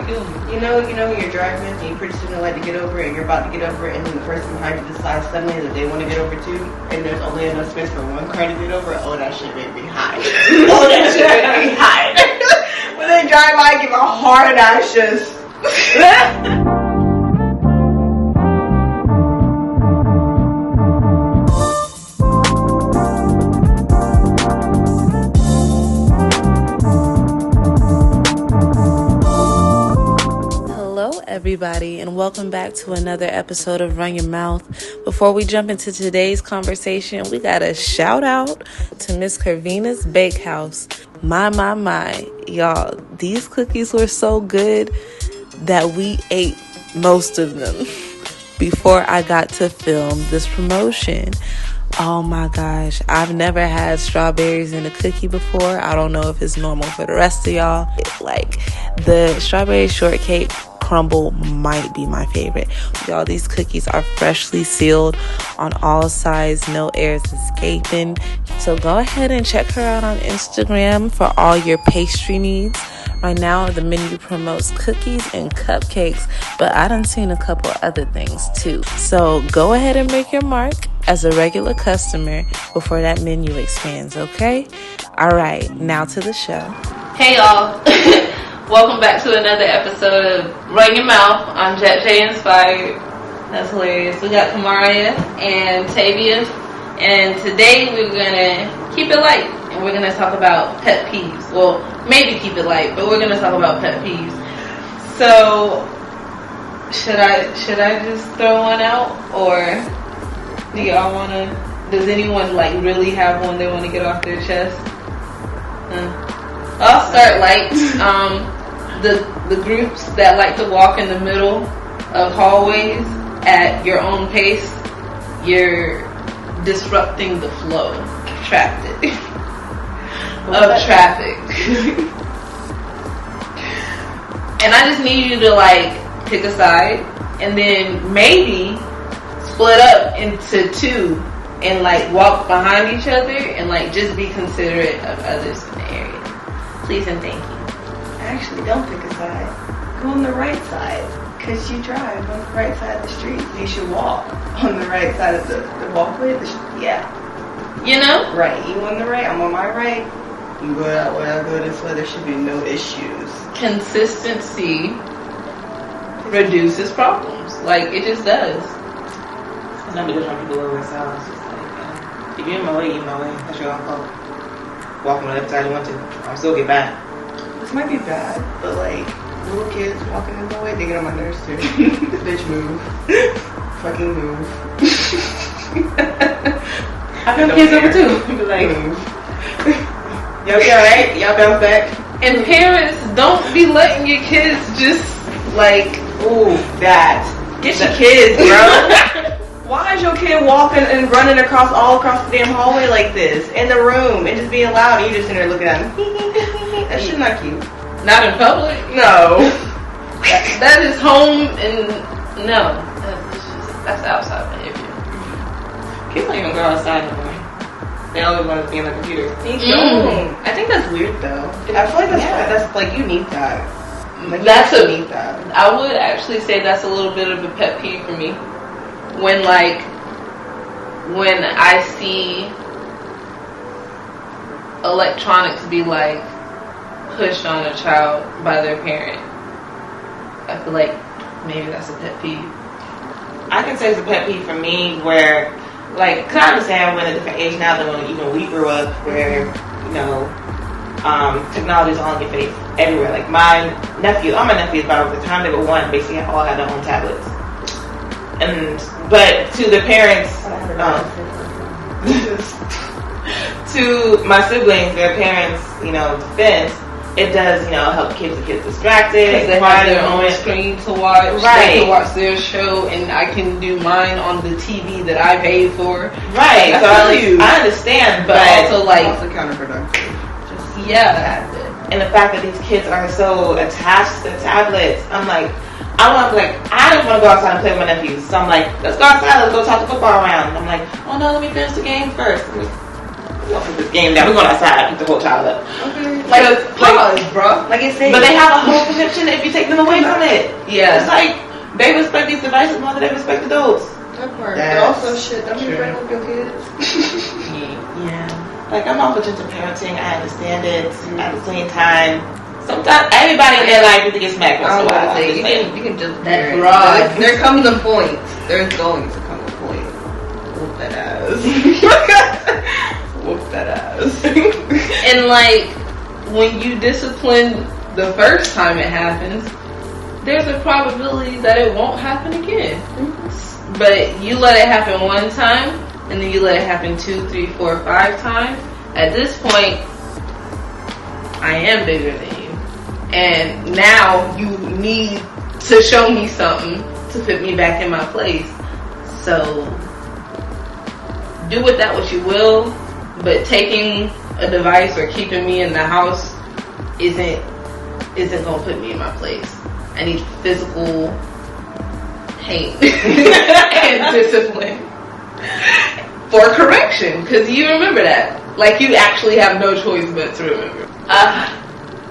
kill me. You know when you're driving and you pretty soon like to get over and you're about to get over and then the person behind you decides suddenly that they want to get over too and there's only enough space for one car to get over. Oh, that shit made me high. Oh, that shit made me high. When they drive by, I give a hard ass just. Everybody, and welcome back to another episode of Run Your Mouth. Before we jump into today's conversation, we got a shout out to Miss Carvina's Bakehouse. My, y'all, these cookies were so good that we ate most of them before I got to film this promotion. Oh my gosh, I've never had strawberries in a cookie before. I don't know if it's normal for the rest of y'all. Like, the strawberry shortcake crumble might be my favorite. Y'all, these cookies are freshly sealed on all sides, no air is escaping. So go ahead and check her out on Instagram for all your pastry needs. Right now, the menu promotes cookies and cupcakes, but I done seen a couple other things too. So go ahead and make your mark as a regular customer before that menu expands, okay? All right, now to the show. Hey y'all, welcome back to another episode of Run Your Mouth. I'm JETJInspired. That's hilarious. We got Kamaria and Tavia, and today we're gonna keep it light and we're gonna talk about pet peeves. Well, maybe keep it light, but we're gonna talk about pet peeves. So, should I just throw one out, or do y'all wanna? Does anyone like really have one they want to get off their chest? I'll start light. The groups that like to walk in the middle of hallways at your own pace, you're disrupting the flow of traffic. And I just need you to like pick a side and then maybe split up into two and like walk behind each other and like just be considerate of others in the area. Please and thank you. Actually, don't pick a side. Go on the right side. Because you drive on the right side of the street. You should walk on the right side of the walkway. Yeah. You know? Right. You on the right, I'm on my right. You go that way, I go this way. There should be no issues. Consistency reduces problems. Like, it just does. It's not because some people live in South. It's just like, if you're in my way, you're in my way. That's your own fault. Walk on the left side you want to. I'll still get back. This might be bad, but like, little kids walking in the way, they get on my nerves too. Bitch, move. Fucking move. I feel kids over too. Be like, move. y'all be alright? Y'all bounce back? And parents, don't be letting your kids just like, ooh, that. Get your kids, bro. Why is your kid walking and running all across the damn hallway like this in the room and just being loud and you just in there looking at him? That shit not cute. Not in public? No. That is home, and no. That's outside behavior. Kids don't even go outside anymore. They always want to be on the computer. I think that's weird though. I feel like that's like, you need that. Like, you need that. I would actually say that's a little bit of a pet peeve for me. When I see electronics be like pushed on a child by their parent, I feel like maybe that's a pet peeve. I can say it's a pet peeve for me where, like, cause I understand we're in a different age now than when we grew up, where, you know, technology is on your face everywhere. Like all my nephews, by the time they were one, basically all had their own tablets. But to the parents, to my siblings, their parents, defense, it does, help keep the kids distracted. They have their own screen to watch. Right. They can watch their show, and I can do mine on the TV that I paid for. Right. I understand, but also like also counterproductive. Yeah. And the fact that these kids are so attached to tablets, I'm like, I don't want to go outside and play with my nephews. So I'm like, let's go outside, let's go talk the football around. And I'm like, oh no, let me finish the game first. Let's put this game down. We're going outside. Pick the whole child up. Okay. Like, pause, bro. Like it says. But they have a whole conception if you take them away from it. Yeah. It's like they respect these devices more than they respect adults. That part. But also, shit, don't be friends with your kids. Yeah. Like, I'm all for gentle parenting. I understand it. At the same time, sometimes everybody in their life needs to get smacked once in a while. You can just that broad. There comes a point. There's going to come a point. Whoop that ass. Whoop that ass. And like, when you discipline the first time it happens, there's a probability that it won't happen again. But you let it happen one time, and then you let it happen 2, 3, 4, 5 times. At this point, I am bigger than you. And now you need to show me something to put me back in my place. So, do with that what you will, but taking a device or keeping me in the house isn't gonna put me in my place. I need physical pain and discipline for correction, because you remember that. Like, you actually have no choice but to remember.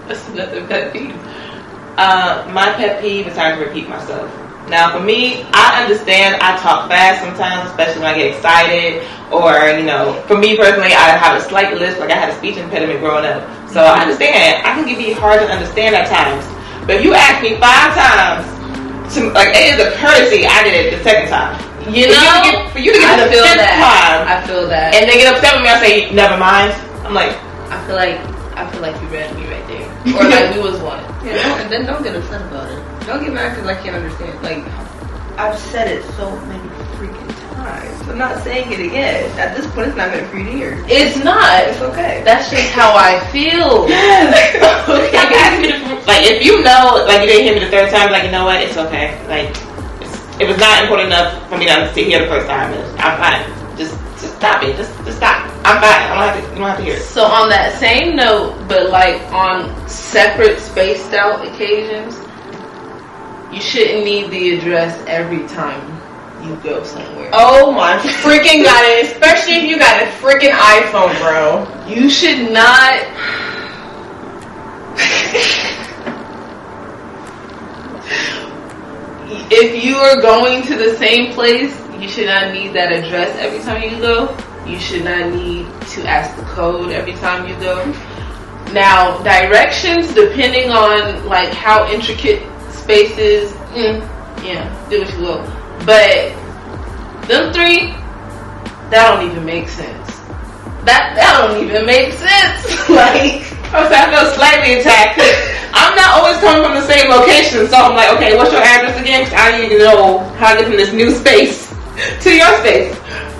That's another pet peeve. My pet peeve is having to repeat myself. Now, for me, I understand I talk fast sometimes, especially when I get excited, or, you know, for me personally, I have a slight lisp, like I had a speech impediment growing up. So I understand. I can be hard to understand at times. But if you ask me 5 times, like, it is a courtesy, I did it the second time. You know, for you to get the 5th time, I feel that, and then get upset with me, I say, never mind. I'm like, I feel like you read me right there, or like we was one. Yeah, and then don't get upset about it. Don't get mad because I can't understand. Like, I've said it so many freaking times. I'm not saying it again. At this point, it's not going to for you to hear. It's not. It's okay. That's just how I feel. Like, if you know, like, you didn't hear me the 3rd time, like, you know what, it's okay. Like, it was not important enough for me to hear the 1st time. I'm fine. Just stop it. Just stop. I'm fine. You don't have to hear it. So on that same note, but like on separate spaced out occasions, you shouldn't need the address every time you go somewhere. Oh my freaking god, especially if you got a freaking iPhone, bro. You should not. If you are going to the same place, you should not need that address every time you go. You should not need to ask the code every time you go. Now, directions, depending on like how intricate spaces, yeah, do what you will. But them 3, that don't even make sense. That don't even make sense. Like, I feel slightly attacked. I'm not always coming from the same location, so I'm like, okay, what's your address again? Because I need to know how to get from this new space to your space.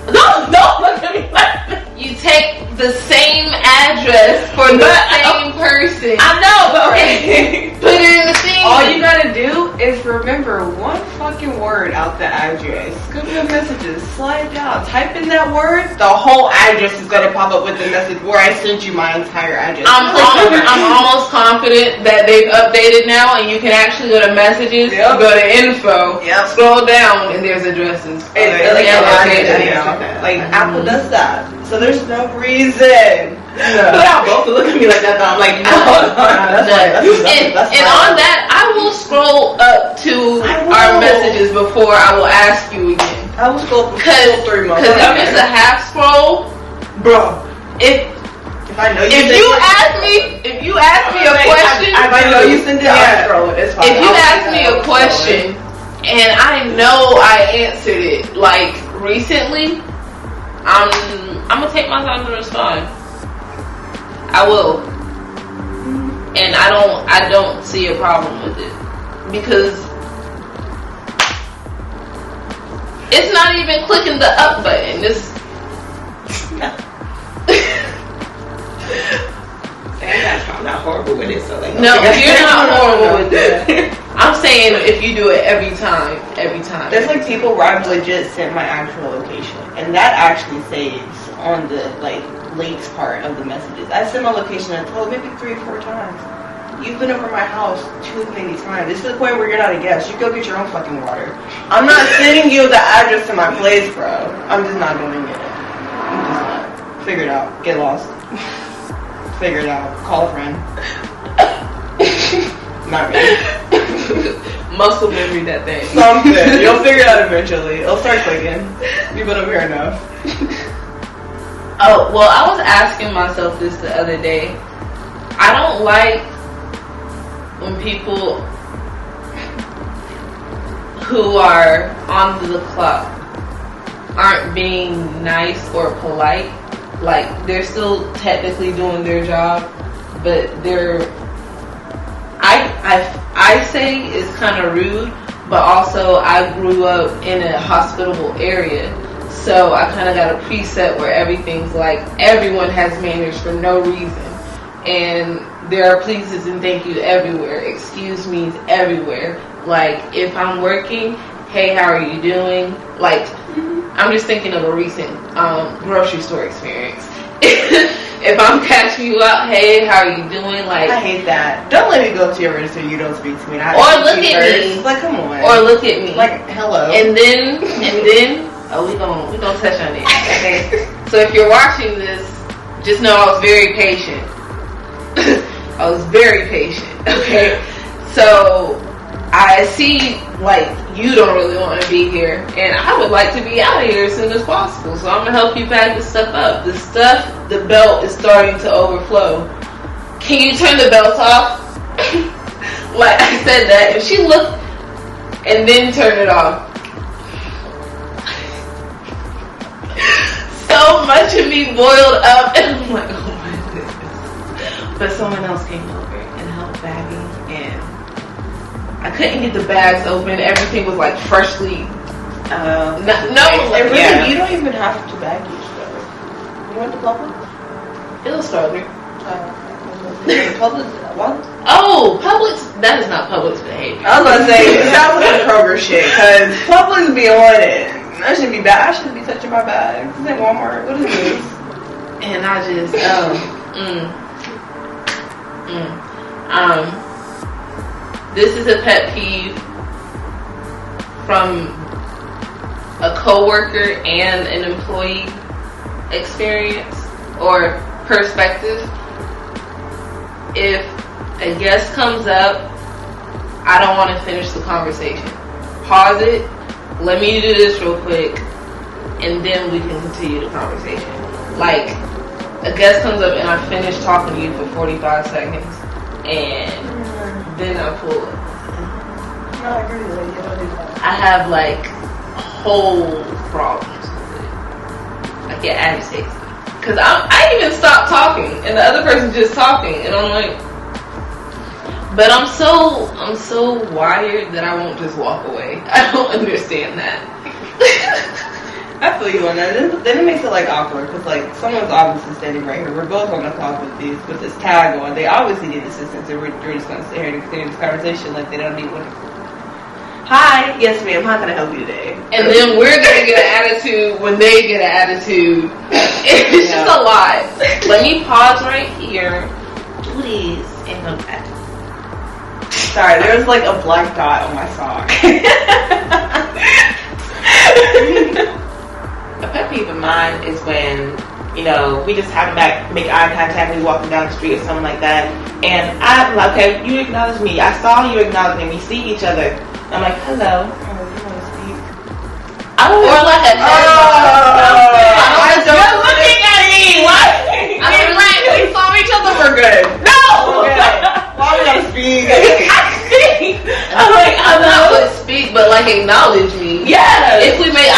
Don't look at me like that. You take the same address for the same person. I know, but okay. Put it in the thing. All you gotta do is remember one fucking word out the address. Go to the messages, slide down, type in that word. The whole address is gonna pop up with the message where I sent you my entire address. I'm almost confident that they've updated now, and you can actually go to messages, go to info, scroll down, and there's addresses. Like Apple does that, so there's no reason. But y'all both look at me like that. Though. I'm like, no. And on that, I will scroll up to our messages before I will ask you again. I will scroll for 3 months. Because if it's a half scroll, bro. If I know if you ask me a question, I know you send it. I'll scroll it. It's fine. If you ask me a question and I know I answered it like recently, I'm gonna take my time to respond. I will. And I don't see a problem with it. Because it's not even clicking the up button. I'm not horrible with it, so like. No, you're not horrible with it. I'm saying if you do it every time. There's like people where I've legit sent my actual location, and that actually saves on the like links part of the messages. I sent my location a total maybe 3 or 4 times. You've been over my house too many times. It's to the point where you're not a guest. You go get your own fucking water. I'm not sending you the address to my place, bro. I'm just not doing it. I'm just not. Figure it out. Get lost. Figure it out. Call a friend. Not me. Muscle memory that thing. Something. You'll figure it out eventually. It'll start clicking. You've been over here enough. Oh, well, I was asking myself this the other day. I don't like when people who are on the clock aren't being nice or polite. Like, they're still technically doing their job, but I say it's kind of rude, but also I grew up in a hospitable area, so I kind of got a preset where everything's like, everyone has manners for no reason, and there are pleases and thank you everywhere, excuse me's everywhere. Like, if I'm working, hey, how are you doing? Like, I'm just thinking of a recent grocery store experience. If I'm cashing you out, hey, how are you doing? Like, I hate that. Don't let me go up to your register. You don't speak to me. Or look at me. Like, come on. Or look at me. Like, hello. And then, oh, we gonna touch on it. Okay. So if you're watching this, just know I was very patient. I was very patient. Okay. So I see, like, you don't really want to be here, and I would like to be out of here as soon as possible. So I'm gonna help you pack this stuff up. The belt is starting to overflow. Can you turn the belt off? Like, I said that, and she looked, and then turned it off. So much of me boiled up, and I'm like, oh my goodness. But someone else came over and helped bagging, and I couldn't get the bags open. Everything was like freshly. You don't even have to bag each other. You went to Publix? It was Starbucks. Publix? What? Oh, Publix. That is not Publix behavior. I was about to say, it sounds like Kroger shit, because Publix be on it. That shouldn't be bad. I shouldn't be touching my bags. This ain't Walmart. What is this? And I just, this is a pet peeve from a coworker and an employee experience or perspective. If a guest comes up, I don't want to finish the conversation. Pause it. Let me do this real quick, and then we can continue the conversation. Like, a guest comes up and I finish talking to you for 45 seconds, and then I pull it. No, I agree with you. You don't do that. I have, like, whole problems with it. I get agitated. Because I even stopped talking, and the other person's just talking, and I'm like, but I'm so wired that I won't just walk away. I don't understand that. I feel you on that. Then it makes it like awkward because like someone's obviously standing right here. We're both on the clock with this tag on. They obviously need assistance, and we're just going to sit here and continue this conversation like they don't need one. Hi, yes ma'am. How can I help you today? And then we're gonna get an attitude when they get an attitude. It's just a lot. Let me pause right here, please, and come back. Sorry, there's like a black dot on my sock. A pet peeve of mine is when, you know, we just happen to make eye contact when we walking down the street or something like that. And I'm like, okay, you acknowledge me. I saw you acknowledging me. We see each other. I'm like, hello. Oh, you want to speak? Or like a You're looking at me. What? I mean, like, We saw each other. We're good. No. Why we gotta speak? I'm like, I'm not gonna speak, but like acknowledge me. Yes. If we make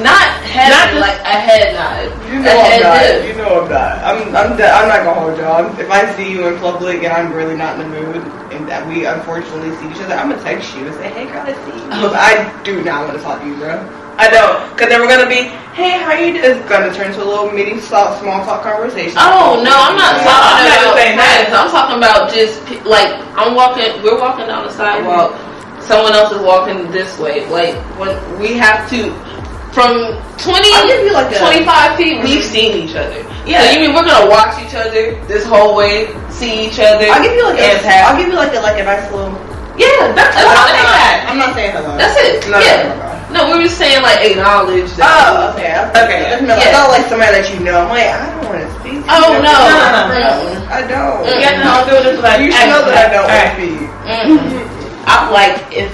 not head, Not just- like a head nod. You A know I'm head not. dip. You know I'm not. I'm not gonna hold y'all. If I see you in public and I'm really not in the mood, and that we unfortunately see each other, I'm gonna text you and say, "Hey, girl, I see you." Oh. I do not want to talk to you, bro. I don't, because then we're gonna be, "Hey, how you doing?" It's gonna turn into a little mini small talk conversation. Oh no, I'm not talking I'm not about saying that. friends. I'm talking about just like we're walking down the sidewalk. Someone else is walking this way. Like when we have to, from 20, I'll give you like a- 25 feet, we've seen each other. Yeah. So you mean we're gonna watch each other this whole way, see each other? I'll give you like and a nice little. yeah. That's I'm what not, I'm I'm not saying hello. That's it. No, yeah. no. No, we were was saying like acknowledge that. Oh, okay. Okay. I thought like somebody that you know. I'm like, I don't want to speak to Oh, you. no. I don't. You got to know feel just like You should know that I don't want to speak. I'm like, if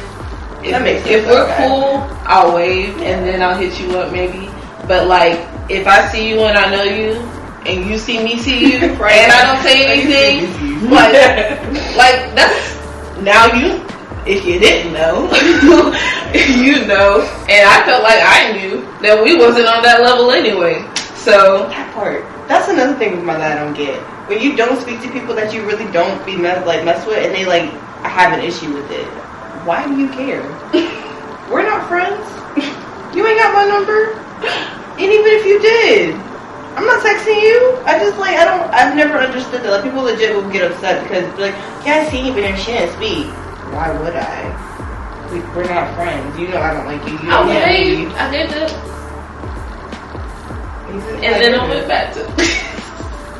we're okay. cool, I'll wave and then I'll hit you up maybe. But like, if I see you and I know you, and you see me see you, and I don't say anything, like that's now you. If you didn't know, you know, and I felt like I knew that we wasn't on that level anyway. So that part. That's another thing with my that I don't get. When you don't speak to people that you really don't mess with, and they like have an issue with it. Why do you care? We're not friends. You ain't got my number. And even if you did, I'm not texting you. I've never understood that. Like, people legit will get upset because they're like, yeah, I see you, but you shouldn't speak. Why would I? We're not friends. You know I don't like you. You don't like me. I did that. And then I went back to.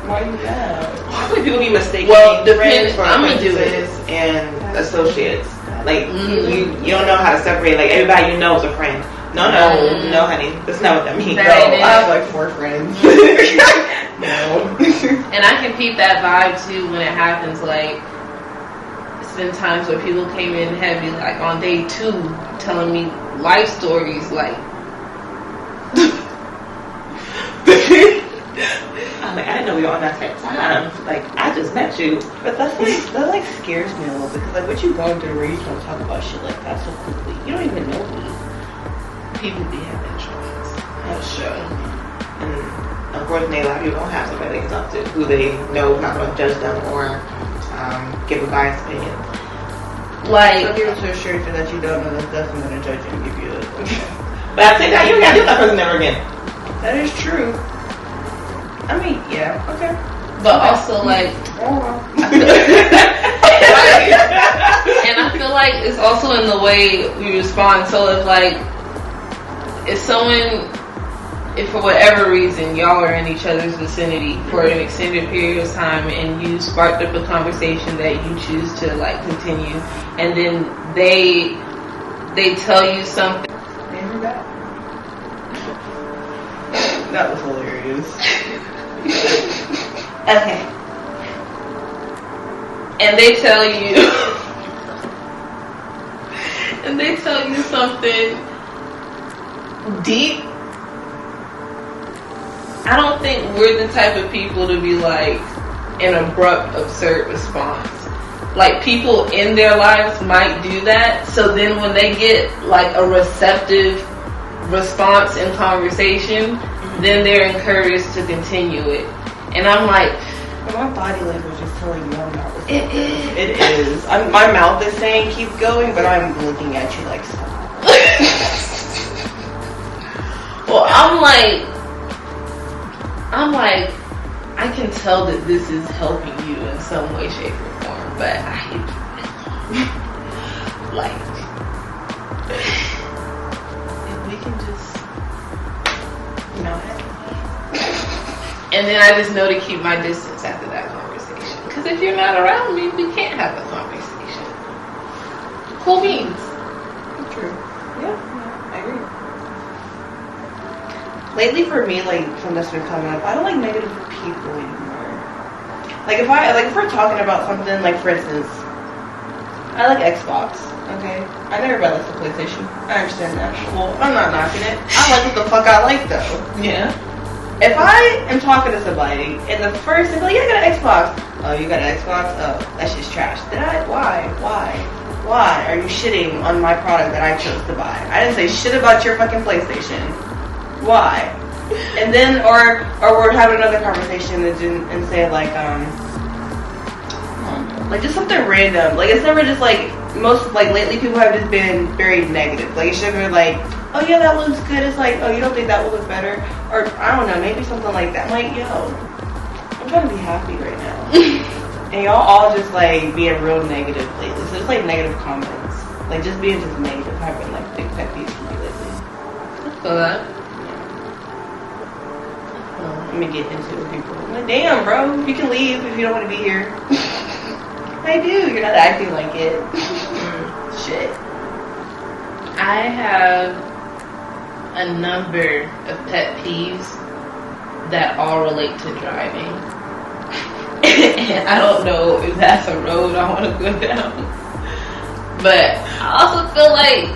Why you that? I think people be mistaken. Well, friends for I'm gonna do it. acquaintances and associates. Like you don't know how to separate. Like everybody you know is a friend. No, honey, that's not what that means. No, I have like 4 friends. No. And I can peep that vibe too when it happens. Like, it's been times where people came in heavy, like on day 2, telling me life stories. Like, I'm like, I didn't know we were on that time. Like, I just met you. But that scares me a little bit because like what you going through where you don't talk about shit like that so quickly. You don't even know me. people be having traumas. That's true. And unfortunately, a lot of people don't have somebody they can talk to who they know is not going to judge them or give a biased opinion. Like, some people so sure that you don't know that's definitely going to judge you and give you a But at the same time, you don't got to do that person ever again. That is true. I mean, yeah, okay. but also like, and I feel like it's also in the way we respond. So if for whatever reason y'all are in each other's vicinity for an extended period of time and you sparked up a conversation that you choose to like continue, and then they tell you something. That was hilarious. Okay. And they tell you something deep. I don't think we're the type of people to be like an abrupt, absurd response. Like, people in their lives might do that, so then when they get like a receptive response in conversation, then they're encouraged to continue it. And I'm like, my body language is telling you I'm not receptive. It is. It is. My mouth is saying keep going, but I'm looking at you like stop. Well, I'm like, I can tell that this is helping you in some way, shape, or form, but I hate you. Like, if we can just, and then I just know to keep my distance after that conversation. Because if you're not around me, we can't have a conversation. Cool beans. True. Yeah, I agree. Lately for me, like, something that's been coming up, I don't like negative people anymore. Like, if we're talking about something, like, for instance, I like Xbox, okay? I never really liked the PlayStation. I understand that. Well, I'm not knocking it. I like what the fuck I like, though. Yeah. If I am talking to somebody, and the first thing, like, yeah, I got an Xbox. Oh, you got an Xbox? Oh, that's just trash. Why are you shitting on my product that I chose to buy? I didn't say shit about your fucking PlayStation. Why? And then, or we're having another conversation and say like just something random. Like, it's never just like, most, like, lately people have just been very negative. Like, it's never like, oh yeah, that looks good. It's like, oh, you don't think that would look better? Or, I don't know, maybe something like that. I'm like, yo, I'm trying to be happy right now. And y'all all just like being real negative lately. So it's like negative comments. Like, just being just negative have been like big pet peeves for me lately. I feel that. Let me get into it with people. I'm like, damn, bro, you can leave if you don't want to be here. I do. You're not acting like it. Shit. I have a number of pet peeves that all relate to driving. And I don't know if that's a road I want to go down. But I also feel like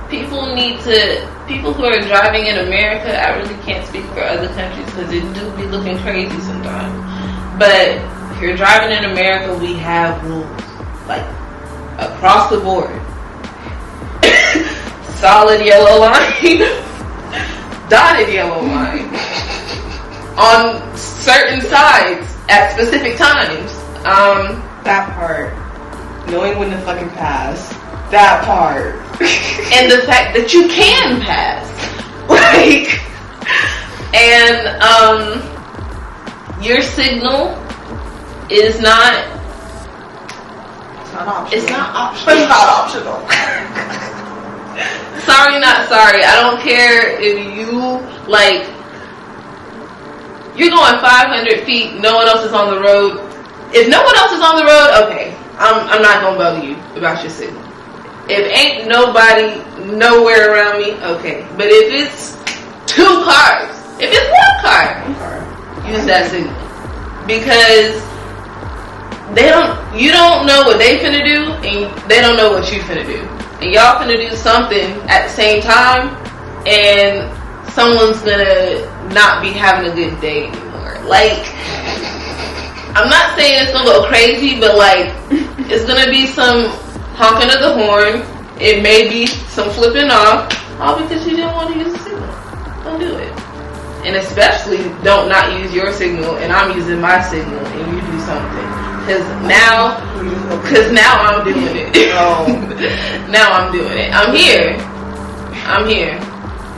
people who are driving in America, I really can't speak for other countries because it do be looking crazy sometimes. But if you're driving in America, we have rules, like across the board. Solid yellow line, dotted yellow line, on certain sides at specific times. That part. Knowing when to fucking pass. That part. And the fact that you can pass. Like, and your signal is not, It's not optional. it's not optional. It's not optional. Sorry, not sorry. I don't care if you, like, you're going 500 feet, no one else is on the road. If no one else is on the road, okay, I'm not going to bother you about your signal. If ain't nobody nowhere around me, okay. But if it's 2 cars, if it's 1 car, use that signal. Because you don't know what they finna do, and they don't know what you finna do. And y'all finna do something at the same time, and someone's gonna not be having a good day anymore. Like, I'm not saying it's gonna go crazy, but like, it's gonna be some honking of the horn. It may be some flipping off, all because you didn't want to use the signal. Don't do it. And especially don't not use your signal, and I'm using my signal, and you do something. Because now I'm doing it. No. Now I'm doing it. I'm here.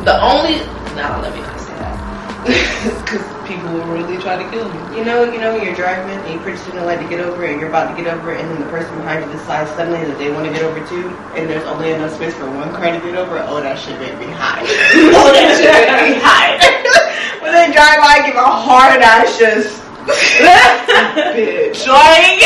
No, let me not say that. Because people will really try to kill me. You know when you're driving and you pretty soon like to get over it and you're about to get over it and then the person behind you decides suddenly that they want to get over too and there's only enough space for 1 car to get over, oh, that shit made me hot. Oh, that shit made me hot. When they drive by, I give a hard ass just bitch. Like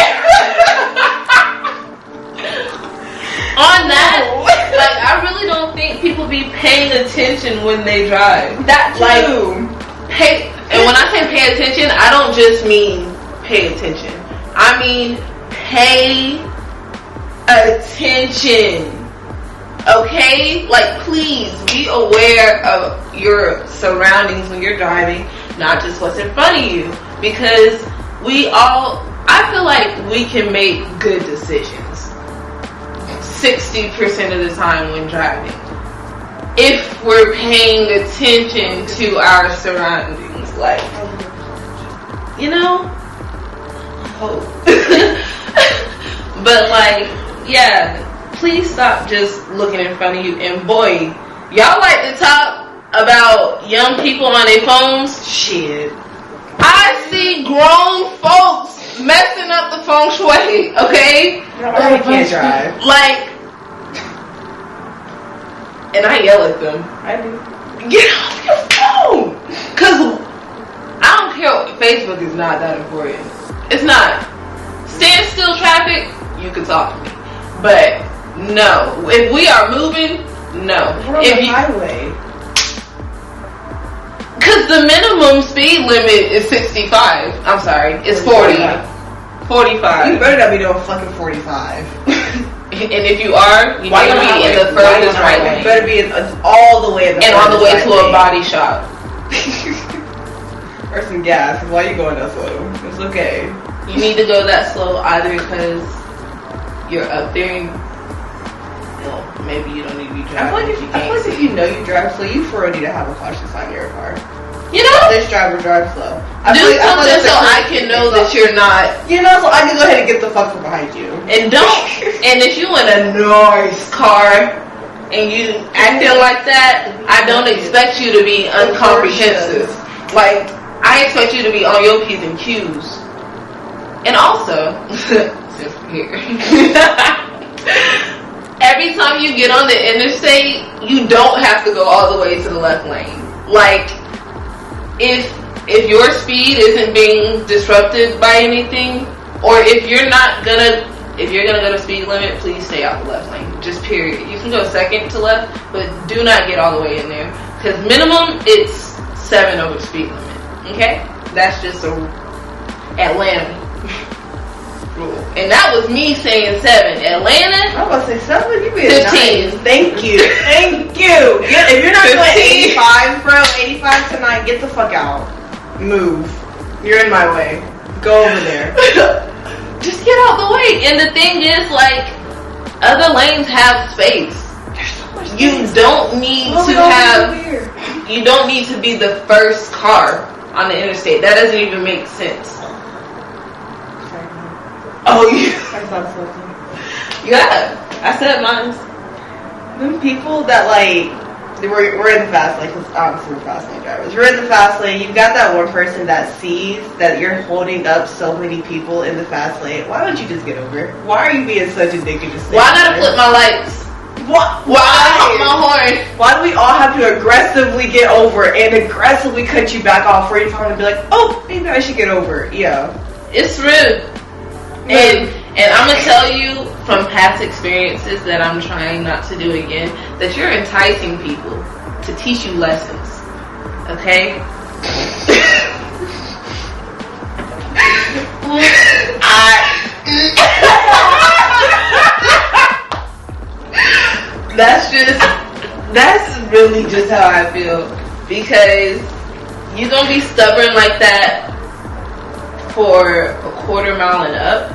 On that, like, I really don't think people be paying attention when they drive. that too. Like, and when I say pay attention, I don't just mean pay attention. I mean pay attention. Okay? Like, please be aware of your surroundings when you're driving, not just what's in front of you. Because I feel like we can make good decisions 60% of the time when driving, if we're paying attention to our surroundings. Like, you know, hope. But like, yeah, please stop just looking in front of you. And boy, y'all like to talk about young people on their phones. Shit, I see grown folks messing up the feng shui. Okay, I can't drive. like, and I yell at them. I do. Get off your phone! Because I don't care. Facebook is not that important. It's not. Stand still traffic, you can talk to me. But no. If we are moving, no. We're on the highway. Because the minimum speed limit is 65. I'm sorry. It's 40. 45. You better not be doing fucking 45. And if you are, you need to be in the furthest right lane. You better be all the way in the and on the way right to lane. a body shop. Or some gas. Why are you going that slow? It's okay. You need to go that slow either because you're up there and maybe you don't need to be I driving. feel like if you know you drive slow, you for real need to have a caution sign in your car. You know? This driver drives slow. Do something so I can know that you're not. You know, so I can go ahead and get the fuck from behind you. And don't. And if you in a nice car and you acting like that, I don't expect you to be uncomprehensive. Like, I expect you to be on your P's and Q's. And also, since we're here, every time you get on the interstate, you don't have to go all the way to the left lane. Like, if your speed isn't being disrupted by anything, or if you're gonna go to speed limit, please stay out the left lane. Just period. You can go second to left, but do not get all the way in there. Because minimum, it's 7 over the speed limit. Okay? That's just a Atlanta rule. And that was me saying 7. Atlanta, I was about to say 7. You being 15. nice. Thank you. Thank you. If you're not doing 15. 85, bro, 85 tonight, get the fuck out. Move. You're in my way. Go over there. just get out the way. And the thing is, like, other lanes have space. You don't need to have. You don't need to be the first car on the interstate. That doesn't even make sense. Oh, yeah. I saw something. Yeah, I said mine. Them people that, like, we're in the fast lane, because obviously we're fast lane drivers. We're in the fast lane. You've got that one person that sees that you're holding up so many people in the fast lane. Why don't you just get over it? Why are you being such a dick and just Why I gotta flip my lights? Why I honk my horn? Why do we all have to aggressively get over and aggressively cut you back off for you to be like, oh, maybe I should get over? Yeah. It's rude. And I'm gonna tell you from past experiences that I'm trying not to do again, that you're enticing people to teach you lessons. Okay? That's really just how I feel. Because you're gonna be stubborn like that for a quarter mile and up.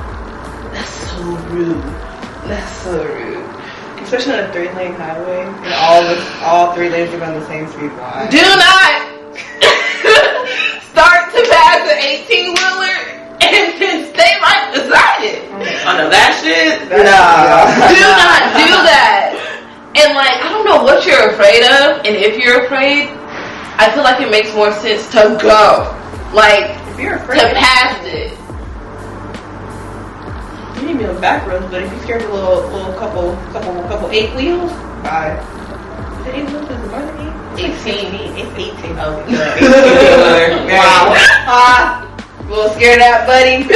That's so rude. That's so rude. Especially on a 3-lane highway, and all 3 lanes are on the same speed. Why? Do not start to pass an 18-wheeler and then stay right beside it. Oh no, that shit? Do not do that. And like, I don't know what you're afraid of, and if you're afraid, I feel like it makes more sense to go. Like, If you're afraid, to pass it. you need to be on back roads, but if you're scared of a little couple 8 wheels, bye. The 8 wheels is more than 8? 18. It's 18. Oh, yeah. Wow. A little scared of that, buddy? Go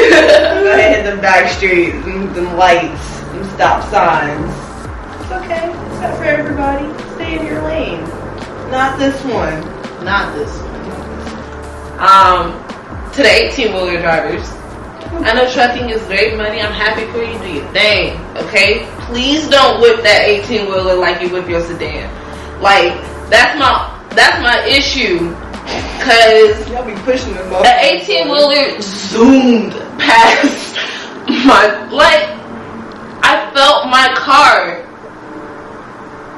ahead, hit them back streets, them lights, them stop signs. It's okay. It's not for everybody. Stay in your lane. Not this one. Not this one. To the 18-wheeler drivers, I know trucking is great money. I'm happy for you. Do your thing, okay? Please don't whip that 18-wheeler like you whip your sedan. Like, that's my issue. Cause Y'all be pushing them up. the 18-wheeler zoomed past I felt my car.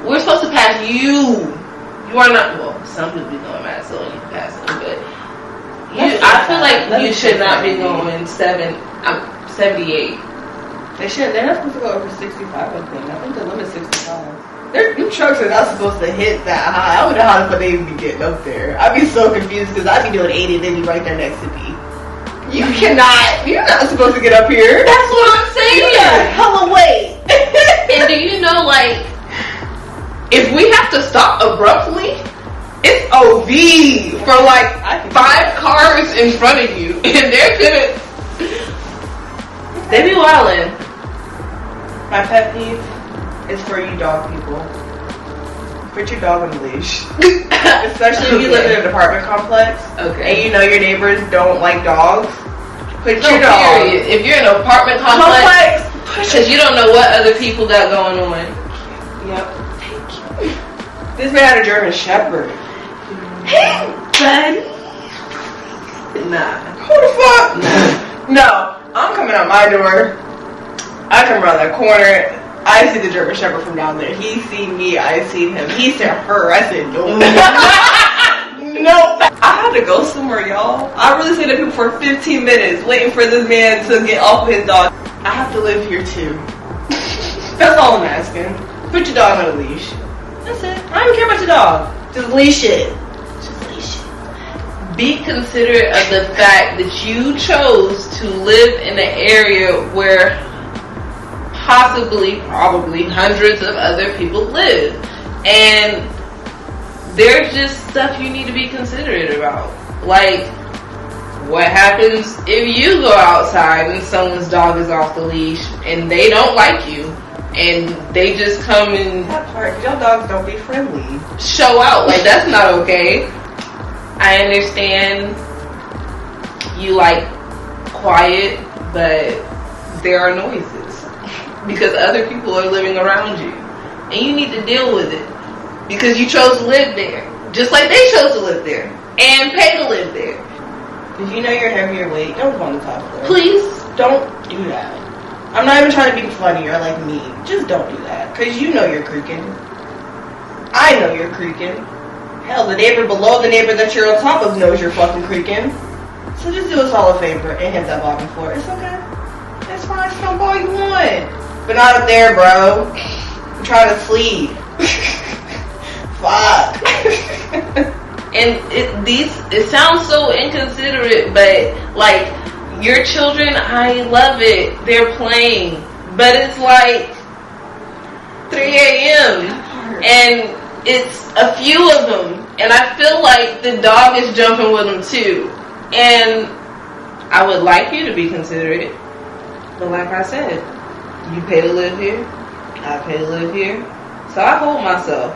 We're supposed to pass you. You are not. Well, some people be going mad, so you can pass them, but I feel like you should not be going 78. They should. They're not supposed to go over 65, I think. I think the limit's 65. Them trucks are not supposed to hit that high. I don't know how the fuck they even be getting up there. I'd be so confused because I'd be doing 80 and then be right there next to me. You cannot. You're not supposed to get up here. That's what I'm saying. You got hella weight. And do you know, like, if we have to stop abruptly, it's OV for like 5 cars in front of you, and they're gonna. They be wildin'. My pet peeve is for you dog people. Put your dog on a leash. Especially if you live in an apartment complex. Okay. And you know your neighbors don't like dogs. Put No, your dog. period. If you're in an apartment complex, because you don't know what other people got going on. Yep. Thank you. This man had a German Shepherd. Hey, buddy. Nah. Who the fuck? No. I'm coming out my door. I come around that corner. I see the German Shepherd from down there. He seen me. I seen him. He said her. I said no. No. I had to go somewhere, y'all. I really stayed there people for 15 minutes waiting for this man to get off of his dog. I have to live here too. That's all I'm asking. Put your dog on a leash. That's it. I don't care about your dog. Just leash it. Just leash it. Be considerate of the fact that you chose to live in an area where probably hundreds of other people live. And there's just stuff you need to be considerate about. Like, what happens if you go outside and someone's dog is off the leash and they don't like you? and they just come and That part, your dogs don't be friendly. show out. Like, that's not okay. I understand you like quiet, but there are noises because other people are living around you, and you need to deal with it because you chose to live there, just like they chose to live there and pay to live there. If you know you're heavier weight, don't go on the top floor. Please Don't do that. I'm not even trying to be funny or like mean. Just don't do that. Because you know you're creaking. I know you're creaking. Hell, the neighbor below the neighbor that you're on top of knows you're fucking creaking. So just do us all a favor and hit that bottom floor. It's okay. It's fine. Stomp all you want. But not up there, bro. I'm trying to sleep. Fuck. And it sounds so inconsiderate, but like, your children, I love it. They're playing, but it's like 3 a.m. and it's a few of them, and I feel like the dog is jumping with them too. And I would like you to be considerate, but like I said, you pay to live here, I pay to live here, so I hold myself.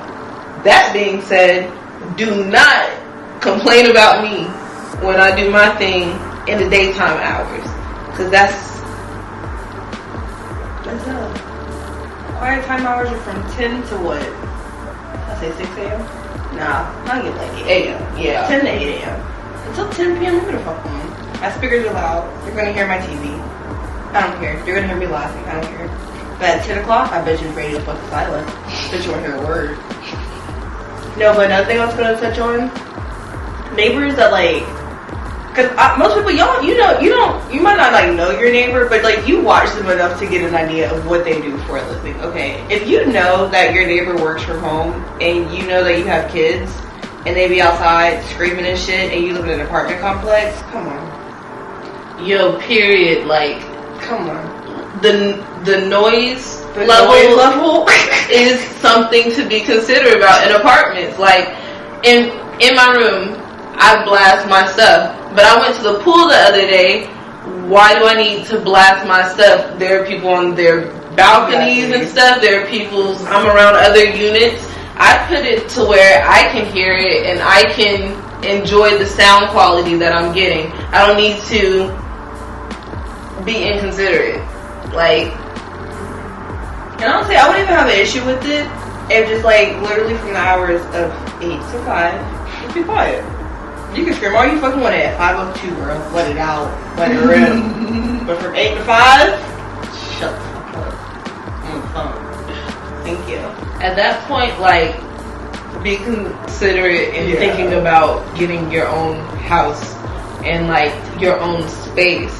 That being said, do not complain about me when I do my thing in the daytime hours, because that's Quiet time hours are from 10 to what? I say 6 a.m.? Nah, I get like 8 a.m. Yeah. 10 to 8 a.m. Until 10 p.m. Who the fuck on? My speakers are loud. You're gonna hear my TV. I don't care. You're gonna hear me laughing. I don't care. But at 10 o'clock, I bet you're ready to fucking silence. Bet you won't hear a word. No, but another thing I was gonna touch on, neighbors that like, cause most people, you might not like know your neighbor, but like you watch them enough to get an idea of what they do for a living. Okay, if you know that your neighbor works from home and you know that you have kids and they be outside screaming and shit, and you live in an apartment complex, come on, Yo, period. Like, come on, the noise the level noise level is something to be considered about in apartments. Like, in my room, I blast my stuff. But I went to the pool the other day. Why do I need to blast my stuff? There are people on their balconies and stuff. There are people, I'm around other units. I put it to where I can hear it and I can enjoy the sound quality that I'm getting. I don't need to be inconsiderate. Like, and honestly, I wouldn't even have an issue with it if just like literally from the hours of 8 to 5, just be quiet. You can scream all you fucking want at 5:02, bro. Let it out. Let it rip. But from 8 to 5, shut the fuck up. I'm on the phone. Thank you. at that point, like, be considerate in thinking about getting your own house and like your own space.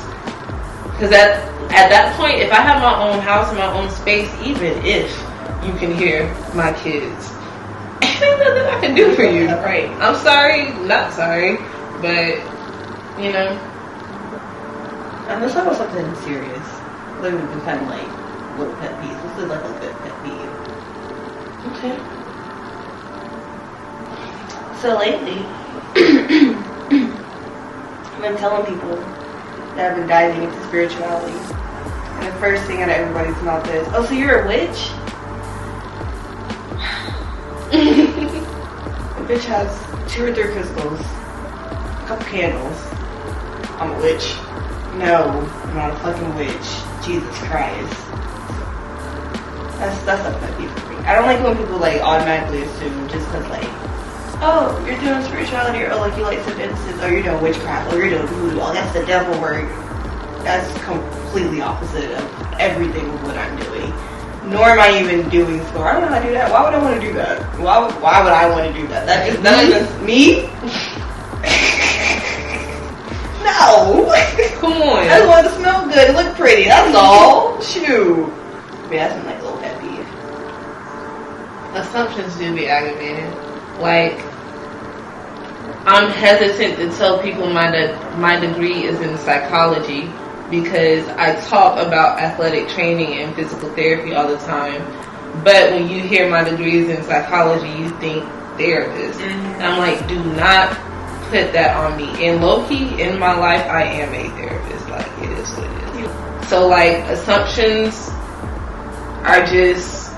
Because at that point, if I have my own house and my own space, even if you can hear my kids, ain't nothing I can do for you. Right. I'm sorry, not sorry, but you know. And let's talk about something serious. Literally been kind of like little pet peeves. This is like a good pet peeve. Okay. So lately, I've been telling people that I've been diving into spirituality. And the first thing out of everybody's mouth is, oh, so you're a witch? The bitch has 2 or 3 crystals, a couple candles. I'm a witch. No, I'm not a fucking witch. Jesus Christ. That's a pet peeve for me. I don't like when people like automatically assume just because like, oh, you're doing spirituality, or oh, like you like sentences, or you're doing witchcraft, or you're doing voodoo. Oh, that's the devil work. That's completely opposite of everything of what I'm doing. Nor am I even doing school. I don't know how to do that. Why would I want to do that? Why would I want to do that? That is me? No. Come on. I just want to smell good and look pretty. That's all. Shoot. Yeah, that's like a little pet peeve. Assumptions do be aggravating. Like, I'm hesitant to tell people my degree is in psychology because I talk about athletic training and physical therapy all the time. But when you hear my degree is in psychology, you think therapist. And I'm like, do not put that on me. And low-key, in my life, I am a therapist. Like, it is what it is. So, like, assumptions, are just,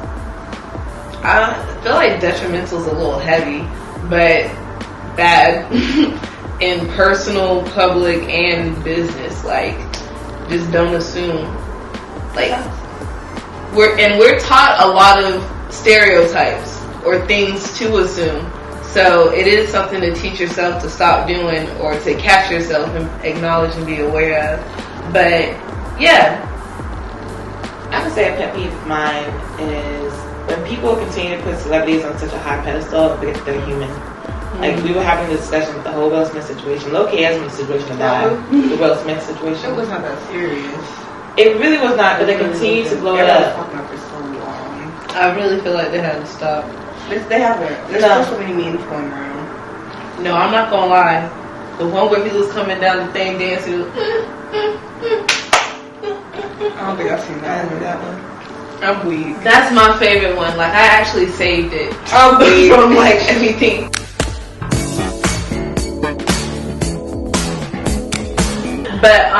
I feel like detrimental is a little heavy, but bad in personal, public, and business. Like, just don't assume. Like, we're taught a lot of stereotypes or things to assume. So it is something to teach yourself to stop doing or to catch yourself and acknowledge and be aware of. But yeah, I would say a pet peeve of mine is when people continue to put celebrities on such a high pedestal because they're human. Like, we were having a discussion with the whole Will Smith situation. Low-key has been a situation about the Will Smith situation. It was not that serious. It really was not, but they continue to blow it up. Fucking up for so long. I really feel like they had to stop. They haven't. There's still so many memes going around. No, I'm not gonna lie. The one where he was coming down the thing dancing. I don't think I've seen that one. I'm weak. That's my favorite one. Like, I actually saved it. I'm weak. From like everything. But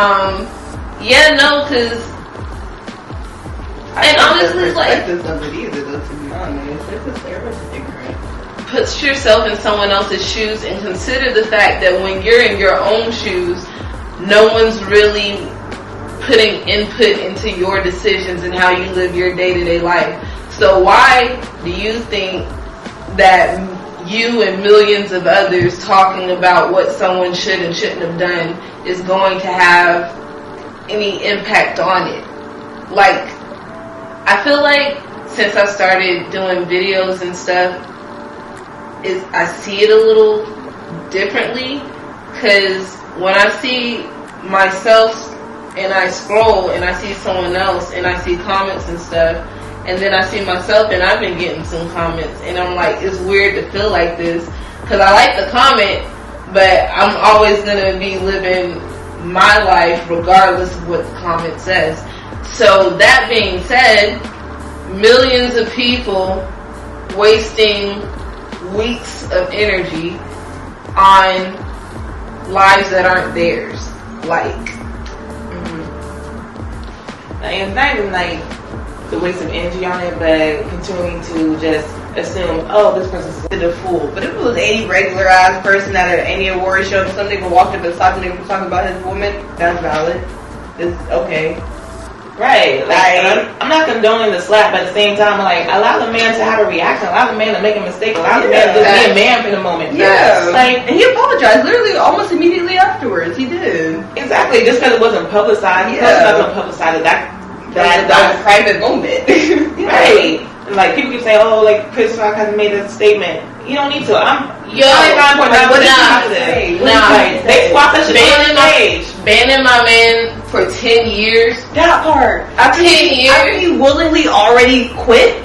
yeah, no, cause and honestly, like, this doesn't either, though, to be honest. It's just everyone's ignorant. Put yourself in someone else's shoes and consider the fact that when you're in your own shoes, no one's really putting input into your decisions and how you live your day-to-day life. So why do you think that you and millions of others talking about what someone should and shouldn't have done is going to have any impact on it? Like, I feel like since I started doing videos and stuff, I see it a little differently, because when I see myself and I scroll and I see someone else and I see comments and stuff, and then I see myself and I've been getting some comments, and I'm like, it's weird to feel like this, because I like the comment, but I'm always going to be living my life regardless of what the comment says. So that being said, millions of people wasting weeks of energy on lives that aren't theirs. Like, and not even like the waste of energy on it, but continuing to just assume, oh, this person's A fool. But if it was any regular ass person at any award show and some nigga walked up and stopped and they were talking about his woman, that's valid. It's okay. right. Like, I'm not condoning the slap, but at the same time, like, allow the man to have a reaction, allow the man to make a mistake, allow the man to just be a man for the moment. Yeah. Like, and he apologized literally almost immediately afterwards. He did. exactly, just because it wasn't publicized, he's not going to publicize it. That was a private moment. Right. And like, people keep saying, oh, like, Chris Rock hasn't made a statement. You don't need to. What did he say? They squat that shit on the stage. Banning my man for 10 years. That part. After 10 years. After he willingly already quit.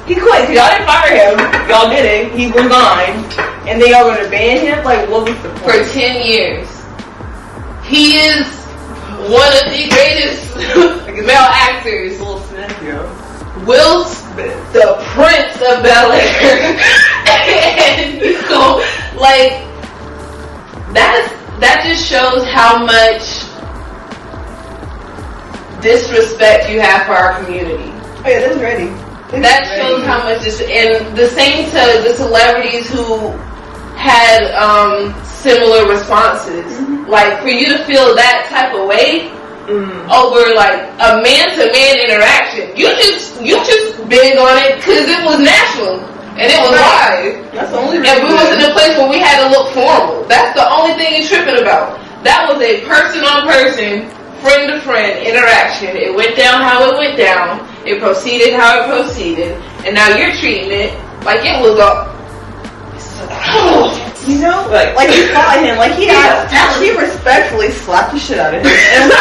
He quit. Y'all didn't fire him. Y'all didn't. He was gone. And then y'all gonna ban him? Like, what was the point? For 10 years. He is one of the greatest male actors. Will Smith, yo. Will Smith, the Prince of Bel-Air. And, you know, like, that just shows how much disrespect you have for our community. Oh yeah, that's ready. That shows how much and the same to the celebrities who had similar responses. Mm-hmm. Like, for you to feel that type of way over like a man-to-man interaction, you just big on it because it was natural and it was live. That's the only. And we was in a place where we had to look formal. That's the only thing you're tripping about. That was a person-on-person, friend-to-friend interaction. It went down how it went down. It proceeded how it proceeded, and now you're treating it like it was a. You know, like he fought him, like he actually respectfully slapped the shit out of him. And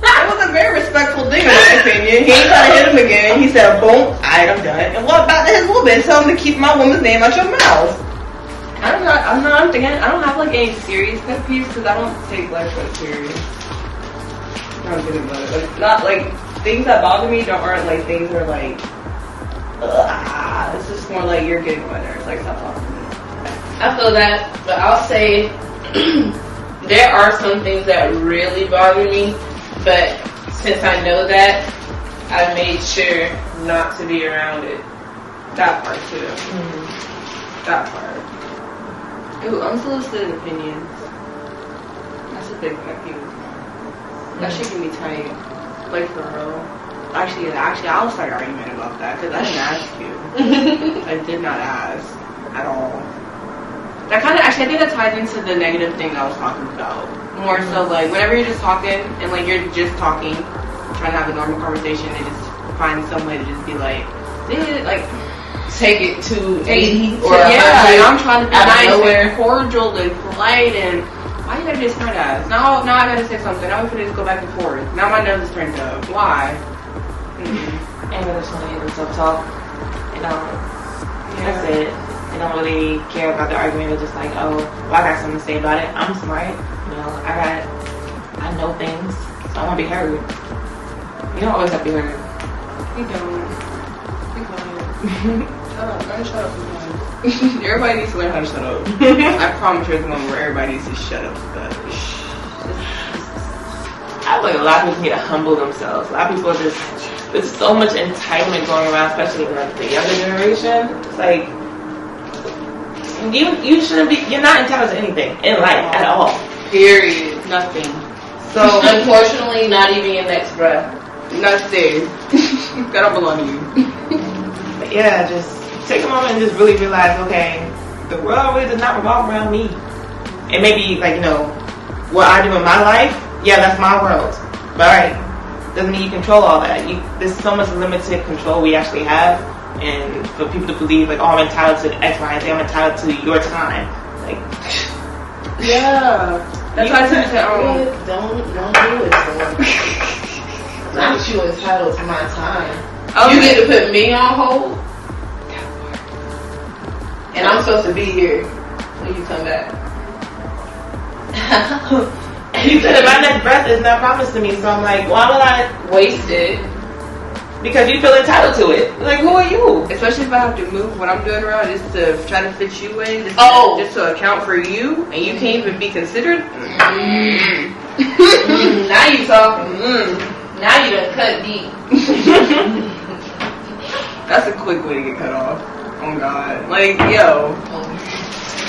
it was a very respectful thing in my opinion. He ain't trying to hit him again. He said, boom, I'm done. And what about his woman? Tell him to keep my woman's name out your mouth. I'm not have like any serious pet peeves because I don't take life that serious. I'm kidding about it. Like, not like things that bother me aren't like things that are like, it's just more like you're getting on my nerves. Like, stop talking to me. I feel that, but I'll say there are some things that really bother me, but since I know that, I made sure not to be around it. That part too. That part. Ooh, unsolicited opinions. That's a big pet peeve. That shit can be tight. Like for real. Actually, I'll start an argument about that because I didn't ask you. I did not ask at all. That kind of, actually, I think that ties into the negative thing I was talking about. More so, like, whenever you're just talking, and, like, you're just talking, trying to have a normal conversation, and just find some way to just be like, like, Take it to 80 or yeah, like, I'm trying to be out of nice nowhere. and cordial and polite, and why you gotta be a smart ass? Now I gotta say something. Now we can just go back and forth. Now my nose is turned up. Why? And there's so many self-talk. That's it. They don't really care about the argument. They're just like, oh, well, I got something to say about it. I'm smart. You know, I know things, so I want to be heard. You don't always have to be heard. You don't. Be quiet. Shut up. Learn to shut up sometimes. Everybody needs to learn how to shut up. I promise you, there's a moment where everybody needs to shut up. But I feel like a lot of people need to humble themselves. A lot of people are just, there's so much entitlement going around, especially with like the younger generation. It's like, you shouldn't be, you're not entitled to anything in life at all. period. Nothing. So unfortunately, not even your next breath. Nothing. That don't belong to you. But yeah, just take a moment and just really realize, okay, the world really does not revolve around me. And maybe, like, you know, what I do in my life, yeah, that's my world. But alright, doesn't mean you control all that. There's so much limited control we actually have. And for people to believe, like, oh, I'm entitled to X, Y, and Z, I'm entitled to your time. Like, yeah. That's why I said, Don't do it. Not you entitled to my time. Oh, You get to put me on hold, and I'm supposed to be here when you come back. you said that my next breath is not promised to me, so I'm like, why would I Waste it. Because you feel entitled to it. Like, who are you? especially if I have to move what I'm doing around just to try to fit you in, just to account for you, and you can't even be considered. Now you talking. Now you done cut deep. That's a quick way to get cut off. Oh God. Like, yo.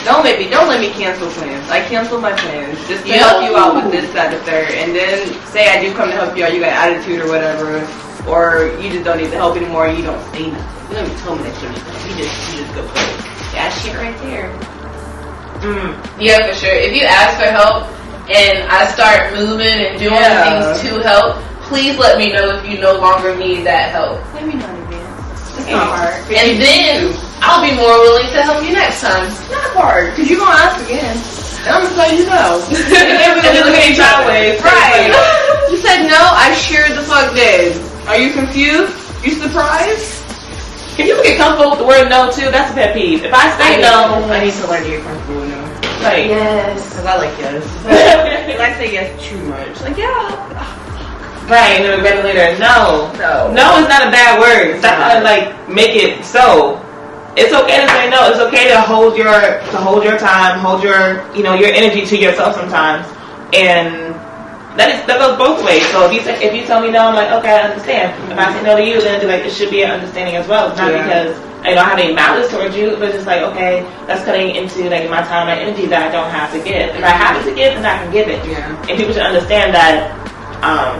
Don't let me cancel plans. I cancel my plans just to help you out with this, that, the third. And then say I do come to help you out, you got attitude or whatever, or you just don't need the help anymore and you don't say nothing. You don't even tell me that shit. You just go play. That shit right there. Yeah, for sure. If you ask for help and I start moving and doing things to help, please let me know if you no longer need that help. Let me know in advance. It's not hard. And then I'll be more willing to help you next time. It's not hard, because you're going to ask again. And I'm just letting you know. And then look at each other ways. Right. You said no, I sure the fuck did. Are you confused? You surprised? If you get comfortable with the word no too, that's a pet peeve. If I say no, I need to learn to get comfortable with no. like, Yes. Because I like yes. If I say yes too much, like, yeah. right, and then regret it later. No. No is not a bad word. Stop trying to like make it so. It's okay to say no. It's okay to hold your time, hold your your energy to yourself sometimes, and that goes both ways. So if you tell me no, I'm like, okay, I understand. If I say no to you, then like it should be an understanding as well. It's not because I don't have any malice towards you, but it's just like, okay, that's cutting into like my time and energy that I don't have to give. If I have it to give, then I can give it. Yeah. And people should understand that.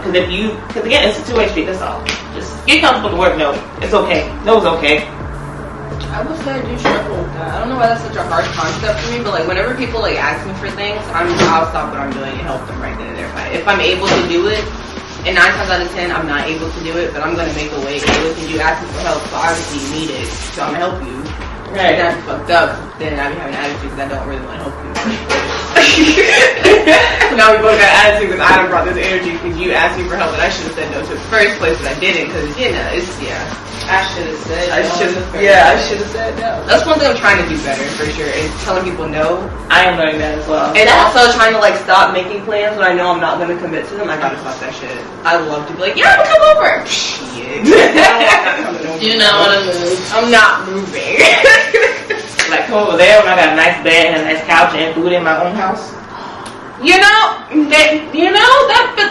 Because again, it's a two-way street. That's all. Just get comfortable with the word no. It's okay. No is okay. I will say I do struggle with that. I don't know why that's such a hard concept for me, but like whenever people like ask me for things, I'll stop what I'm doing and help them right then and there. If I'm able to do it, and 9 times out of 10 I'm not able to do it, but I'm gonna make a way to do it because you asked me for help, so obviously you need it, so I'm gonna help you. Right. If that's fucked up, then I be having an attitude because I don't really want to help you. Now we both got attitude because I done brought this energy because you asked me for help and I should have said no to the first place, but I didn't because I should have said I should have said no. That's one thing I'm trying to do better for sure, is telling people no. I am learning that as well. And also trying to like stop making plans when I know I'm not going to commit to them. I gotta stop that shit. I love to be like, yeah, I'm gonna come over. Shit. Do not want to move. I'm not moving. Like come over there when I got a nice bed and a nice couch and food in my own house. But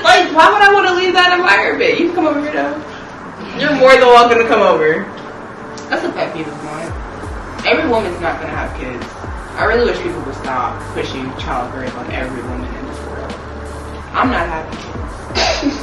like, why would I want to leave that environment? You can come over here though. You're more than welcome to come over. That's a pet peeve of mine. Every woman's not gonna have kids. I really wish people would stop pushing childbirth on every woman in this world. I'm not having kids.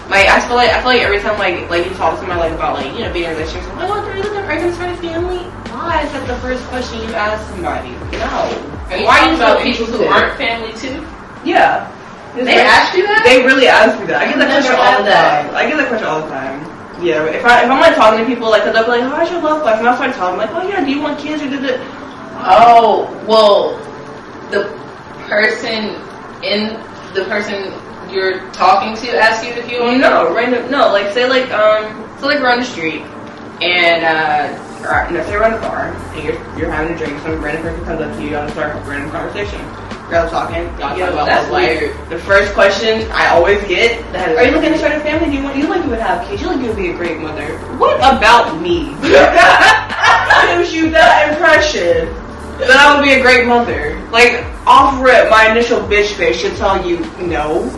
Like I feel like every time like you talk to somebody like about like, you know, being in a relationship, I'm like, oh, are you looking to start a family? Why is that the first question you ask somebody? No. And why are you about people who aren't family too? Yeah. They asked you that? They really ask me that. I get that question all the time. I get that question all the time. Yeah, if I'm like talking to people, like, cause they'll be like, how's your love life? And I'll start talking, like, oh yeah, do you want kids or did it? Oh, well, the person you're talking to asks you if you want. No, random. No, like say like we're on the street and say we're on the bar and you're having a drink. Some random person comes up to you, y'all start a random conversation. Y'all talking, y'all talk about that's love weird. life. The first question I always get: are you looking to start a family? Do you like you would have kids? You like you would be a great mother? What about me? Gives you that impression that I would be a great mother? Like off rip, my initial bitch face should tell you no.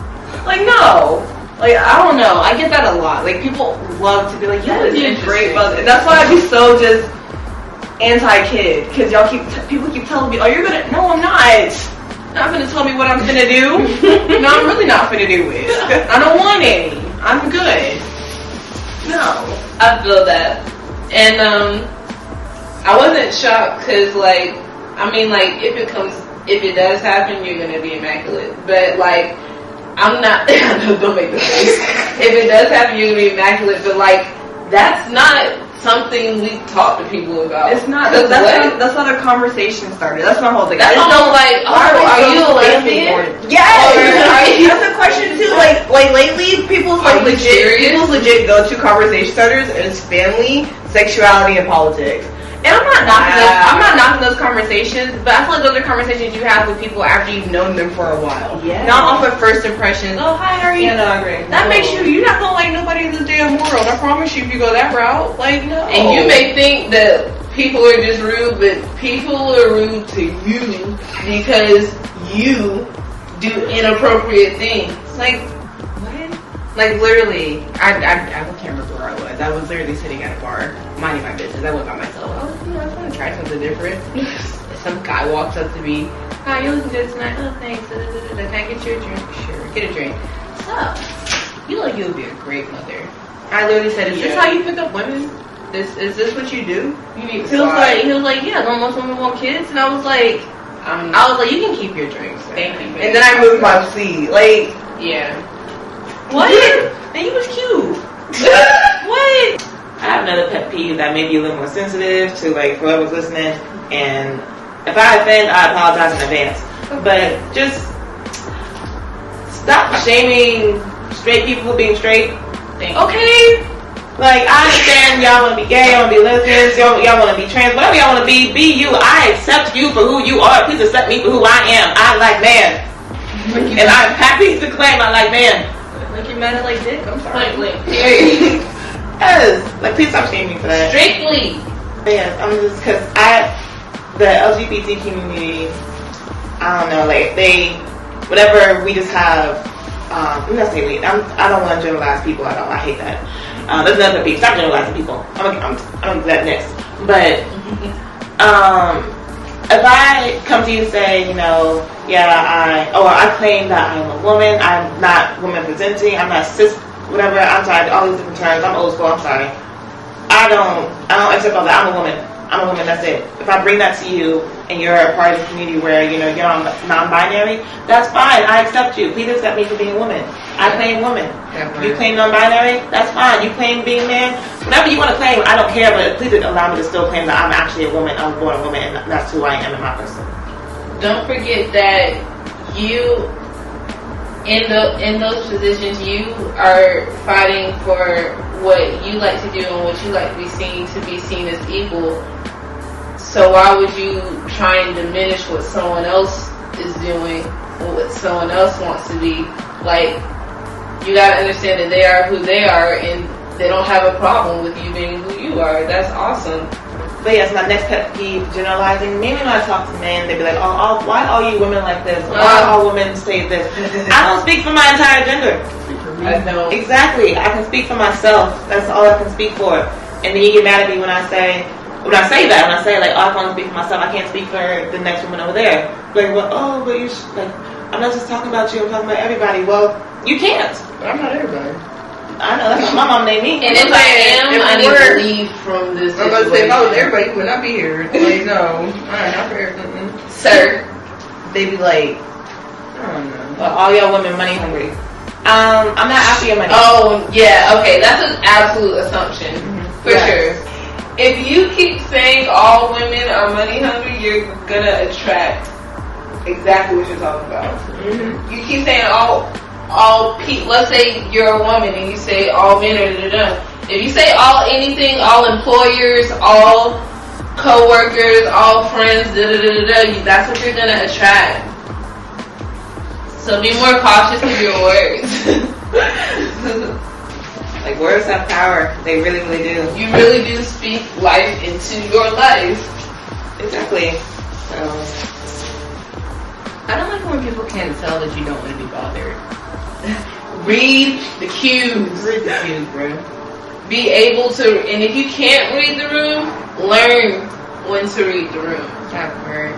Like no. Like I don't know. I get that a lot. Like people love to be like, you would be a great mother. And that's why I'd be so just anti-kid, because people keep telling me, oh, you're gonna. No, I'm not. Not gonna tell me what I'm gonna do. No, I'm really not gonna do it. I don't want any. I'm good. No. I feel that. And I wasn't shocked because like, I mean like if it does happen, you're gonna be immaculate. But like, I'm not, don't make the face. If it does happen, you're gonna be immaculate. But like, that's not something we talk to people about. It's not. That's not a conversation starter. That's my whole thing. That's not like, oh, are you a lesbian? Yes. That's a question too. Like lately, people's legit go-to conversation starters is family, sexuality, and politics. And I'm not knocking those conversations, but I feel like those are conversations you have with people after you've known them for a while. Yeah. Not off of first impressions. Oh, hi, how are you? Yeah, no, I agree. That makes you're not gonna like nobody in this damn world. I promise you, if you go that route, like no. And you may think that people are just rude, but people are rude to you because you do inappropriate things. Like what? Like literally, I can't remember where I was. I was literally sitting at a bar, minding my business. I went by myself. I was going to try something different. Some guy walks up to me. Hi, you looking good tonight? Oh, thanks. Can I get you a drink? Sure, get a drink. So, you look like you would be a great mother. I literally said, is this how you pick up women? Is this what you do? He was like, yeah, don't most women want kids? And I was like, you can keep your drinks. Thank you. And then I moved my seat. Like, yeah. What? And he was cute. What? I have another pet peeve that may be a little more sensitive to like whoever's listening, and if I offend, I apologize in advance. But just stop shaming straight people for being straight. Okay? Like, I understand y'all want to be gay, y'all want to be lesbians, y'all want to be trans, whatever y'all want to be you. I accept you for who you are. Please accept me for who I am. I like man. And I'm happy to claim I like man. Like you're mad at like dick? I'm sorry. Yes. Like, please stop shaming me for that. Strictly. Yeah, I'm just, because the LGBT community, I don't know, like, whatever, we just have, let me not say we, I don't want to generalize people at all. I hate that. That's another piece. Stop generalizing people. I'm gonna do that next. But, if I come to you and say, you know, I claim that I'm a woman, I'm not woman presenting, I'm not cis, whatever, I'm sorry, all these different terms, I'm old school, I'm sorry. I don't accept all that. I'm a woman, that's it. If I bring that to you and you're a part of the community where, you know, you're non-binary, that's fine, I accept you. Please accept me for being a woman. I claim woman. You claim non-binary, that's fine. You claim being man, whatever you want to claim, I don't care, but please allow me to still claim that I'm actually a woman, I was born a woman, and that's who I am in my person. Don't forget that you, in those positions, you are fighting for what you like to do and what you like to be seen as equal. So why would you try and diminish what someone else is doing or what someone else wants to be? Like, you gotta understand that they are who they are and they don't have a problem with you being who you are. That's awesome. But yes, my next pet peeve, generalizing. Maybe when I talk to men, they be like, oh, why are you women like this? Why all women say this? I don't speak for my entire gender. I know. Exactly. I can speak for myself. That's all I can speak for. And then you get mad at me when I say that. When I say like, oh, I can only speak for myself. I can't speak for the next woman over there. Like, well, oh, but you like, I'm not just talking about you. I'm talking about everybody. Well, you can't. I'm not everybody. I know. That's what my mom named me. And if I am, I need to leave from this I'm about to say, if I was everybody, you would not be here. Like, no. Alright, not fair. Sir. They be like, I don't know. Well, all y'all women money hungry. I'm not after your money. Oh, yeah, okay. That's an absolute assumption. For sure. If you keep saying all women are money hungry, you're gonna attract exactly what you're talking about. You keep saying all people. Let's say you're a woman and you say all men are da-da-da. If you say all anything, all employers, all co-workers, all friends, da-da-da-da-da, that's what you're gonna attract. So be more cautious with your words. Like, words have power. They really, really do. You really do speak life into your life. Exactly. So, I don't like when people can't tell that you don't want to be bothered. Read the cues. Read the cues, bro. Be able to, and if you can't read the room, learn when to read the room. That word.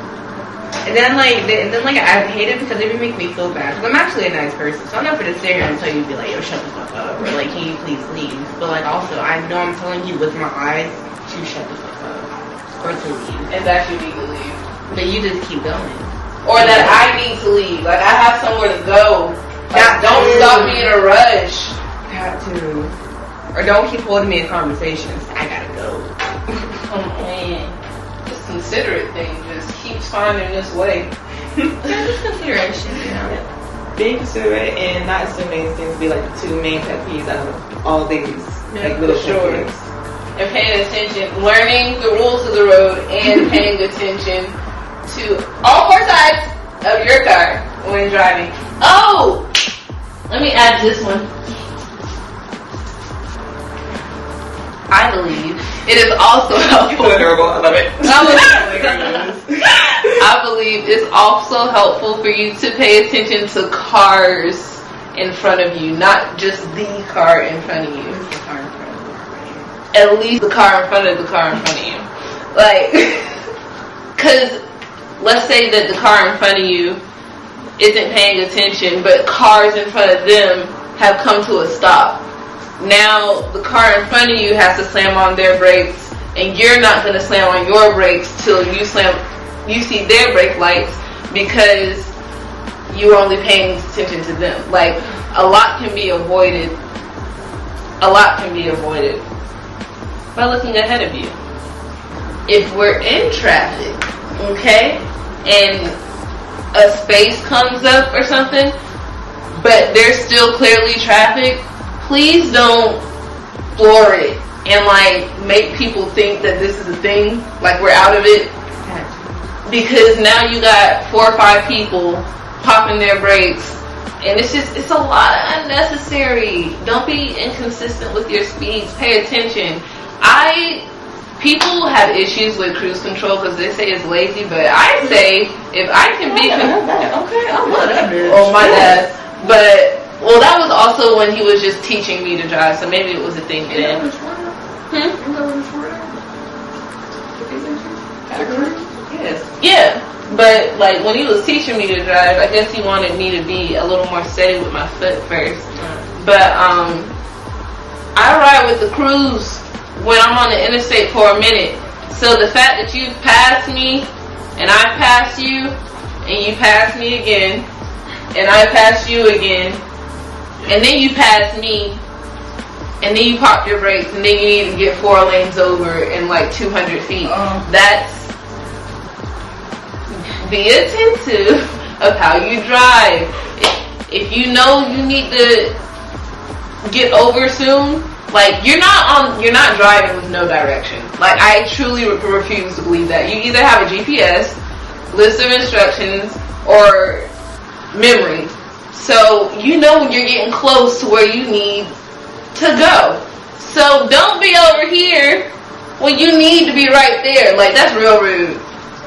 And then I hate it because it would make me feel bad. Because I'm actually a nice person, so I'm not going to sit here and tell you to be like, yo, shut the fuck up, or like, can you please leave? But like, also, I know I'm telling you with my eyes to shut the fuck up, or to leave. And that you need to leave. But you just keep going. Or that I need to leave. Like, I have somewhere to go. Like, don't stop me in a rush. Got to. Or don't keep holding me in conversations. I gotta go. Come on. Just considerate things. Just keep finding this way. Just consideration, you know. being considerate and not assuming seems to be like the two main pet peeves out of all these like little pet peeves. And paying attention, learning the rules of the road, and paying attention to all four sides of your car when driving. Oh, let me add this one. I believe it is also helpful. Adorable, I love it. I believe it's also helpful for you to pay attention to cars in front of you, not just the car in front of you. At least the car in front of the car in front of you. Like, because let's say that the car in front of you isn't paying attention, but cars in front of them have come to a stop. Now the car in front of you has to slam on their brakes, and you're not going to slam on your brakes till you see their brake lights, because you're only paying attention to them. Like, a lot can be avoided by looking ahead of you. If we're in traffic, okay, and a space comes up or something, but there's still clearly traffic, please don't floor it and like make people think that this is a thing, like we're out of it. Because now you got 4 or 5 people popping their brakes, and it's a lot of unnecessary. Don't be inconsistent with your speeds. Pay attention. People have issues with cruise control because they say it's lazy, but I say if I can be okay, I love that bitch. oh my dad, but well, that was also when he was just teaching me to drive, so maybe it was a thing then. Yes. Yeah, but like when he was teaching me to drive, I guess he wanted me to be a little more steady with my foot first. But I ride with the cruise when I'm on the interstate for a minute. So the fact that you passed me, and I passed you, and you passed me again, and I passed you again, and then you passed me, and then you popped your brakes, and then you need to get 4 lanes over in like 200 feet. That's, be attentive of how you drive. If you know you need to get over soon, like you're not driving with no direction. Like, I truly refuse to believe that. You either have a GPS, list of instructions, or memory. So you know when you're getting close to where you need to go. So don't be over here when you need to be right there. Like, that's real rude.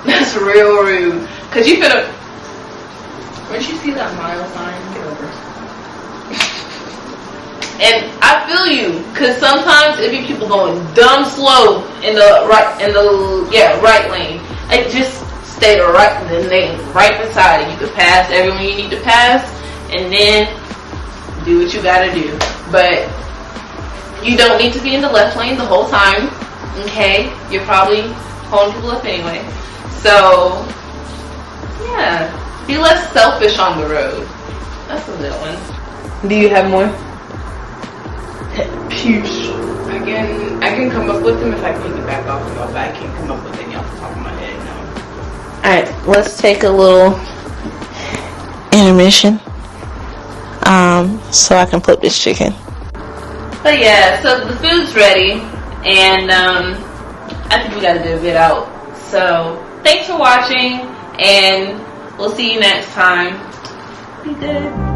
That's real rude. Cause you finna. Once you see that mile sign, get over. And I feel you, because sometimes it be people going dumb slow in the right lane. Like, just stay right in the lane, right beside it. You can pass everyone you need to pass, and then do what you gotta do. But you don't need to be in the left lane the whole time, okay? You're probably holding people up anyway. So, yeah, be less selfish on the road. That's a good one. Do you have more? Peeves. I can come up with them if I piggyback off of y'all, but I can't come up with any off the top of my head, no. Alright, let's take a little intermission. So I can flip this chicken. But yeah, so the food's ready, and I think we gotta do a bit out. So thanks for watching, and we'll see you next time. Be good.